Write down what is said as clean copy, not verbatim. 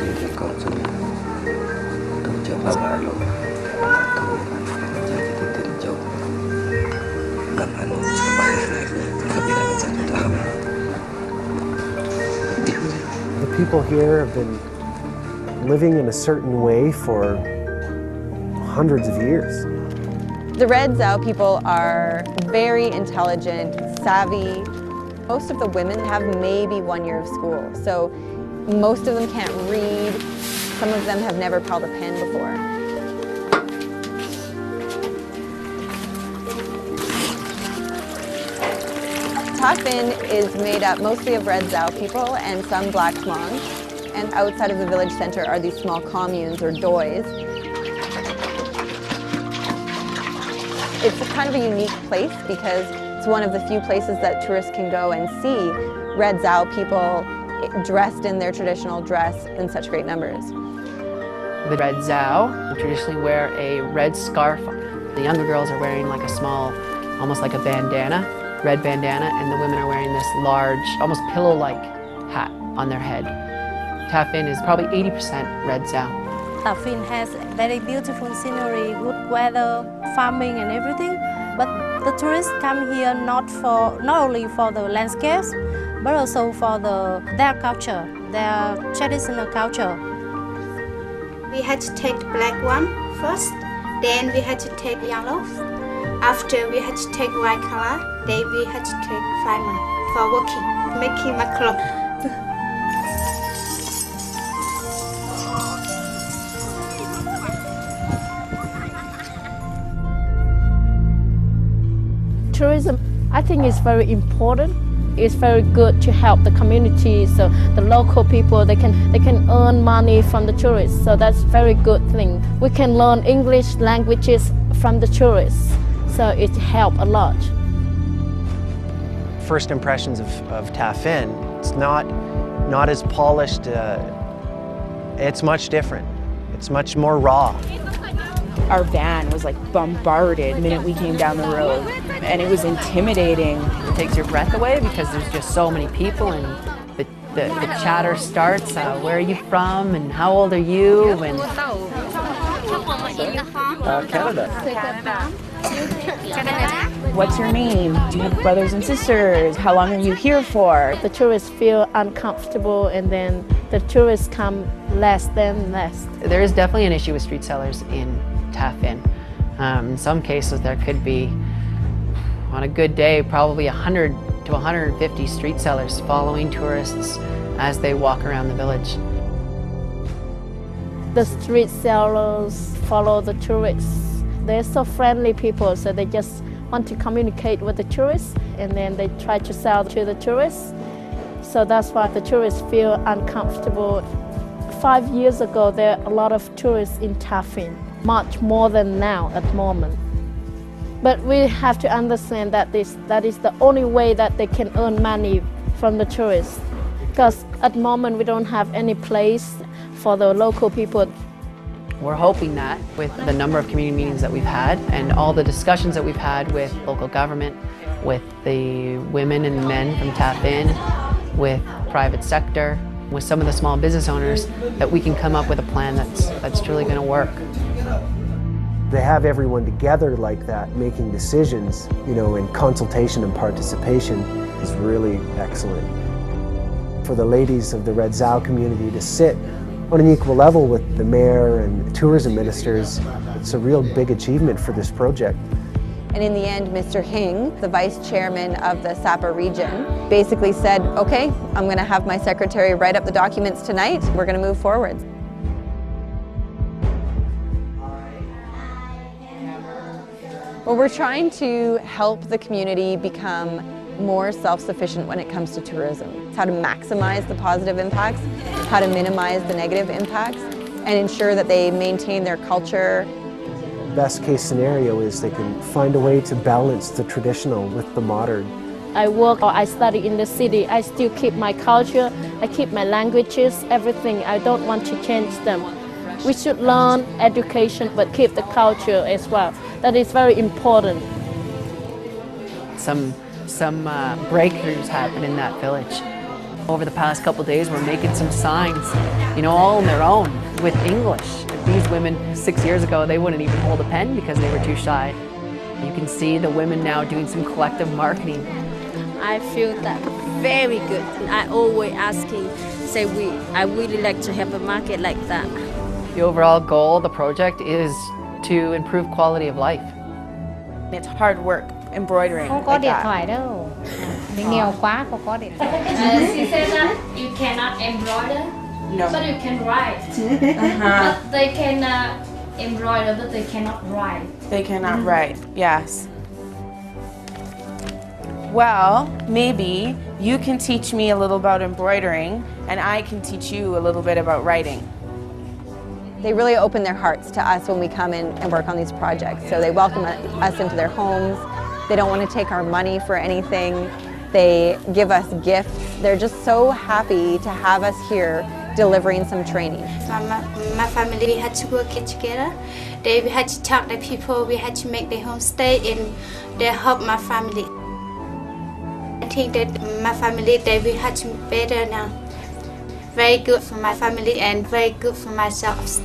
sự thì con sẽ tổ chức ba bài luôn thu jadi titik jauh laman sebaik tapi dapat satu tahap. The people here have been living in a certain way for hundreds of years. The Red Zhao people are very intelligent, savvy. Most of the women have maybe 1 year of school, so most of them can't read. Some of them have never held a pen before. Phin is made up mostly of Red Zhao people and some Black Hmong. And outside of the village center are these small communes or doys. It's kind of a unique place because it's one of the few places that tourists can go and see Red Zhao people dressed in their traditional dress in such great numbers. The Red Zhao traditionally wear a red scarf. The younger girls are wearing like a small, almost like a bandana, red bandana, and the women are wearing this large, almost pillow-like hat on their head. Phin is probably 80% Red Zhao. Phin has very beautiful scenery, good weather, farming and everything. But the tourists come here not only for the landscapes, but also for their culture, their traditional culture. We had to take the black one first, then we had to take yellow. After we had to take white color, then we had to take 5 months for working, making my clothes. Tourism, I think, is very important. It's very good to help the community, so the local people, they can earn money from the tourists, so that's a very good thing. We can learn English languages from the tourists, so it helps a lot. First impressions of Phin, it's not as polished, it's much different. It's much more raw. Our van was like bombarded the minute we came down the road, and it was intimidating. It takes your breath away because there's just so many people, and the chatter starts. Where are you from, and how old are you? And Canada. What's your name? Do you have brothers and sisters? How long are you here for? The tourists feel uncomfortable, and then the tourists come less than less. there is definitely an issue with street sellers in Phin. In some cases, there could be, on a good day, probably 100 to 150 street sellers following tourists as they walk around the village. The street sellers follow the tourists. They're so friendly people, so they just want to communicate with the tourists, and then they try to sell to the tourists. So that's why the tourists feel uncomfortable. 5 years ago, there are a lot of tourists in Phin, much more than now at the moment. But we have to understand that that is the only way that they can earn money from the tourists. Because at the moment, we don't have any place for the local people. We're hoping that with the number of community meetings that we've had and all the discussions that we've had with local government, with the women and men from Phin, with private sector, with some of the small business owners, that we can come up with a plan that's truly going to work. They have everyone together like that, making decisions, in consultation and participation is really excellent. For the ladies of the Red Zhao community to sit on an equal level with the mayor and tourism ministers, it's a real big achievement for this project. And in the end, Mr. Hing, the vice chairman of the Sapa region, basically said, okay, I'm going to have my secretary write up the documents tonight. We're going to move forward. Well, we're trying to help the community become more self-sufficient when it comes to tourism. It's how to maximize the positive impacts, how to minimize the negative impacts, and ensure that they maintain their culture. Best case scenario is they can find a way to balance the traditional with the modern. I work or I study in the city, I still keep my culture, I keep my languages, everything. I don't want to change them. We should learn education but keep the culture as well. That is very important. Some breakthroughs happen in that village. Over the past couple of days, we're making some signs, all on their own with English. These women 6 years ago, they wouldn't even hold a pen because they were too shy. You can see the women now doing some collective marketing. I feel that very good. I always asking, say I really like to have a market like that. The overall goal of the project is to improve quality of life. It's hard work, embroidering. Không có like điện that. thoại đâu. Mình nghèo quá, không có điện thoại. She said that you cannot embroider, No. but you can write. But they can embroider, but they cannot write. They cannot write, yes. Well, maybe you can teach me a little about embroidering and I can teach you a little bit about writing. They really open their hearts to us when we come in and work on these projects. So they welcome us into their homes. They don't want to take our money for anything. They give us gifts. They're just so happy to have us here delivering some training. My family, we had to work it together. We had to talk to people, we had to make their homestay and they help my family. I think that my family, we had to better now. Very good for my family and very good for myself.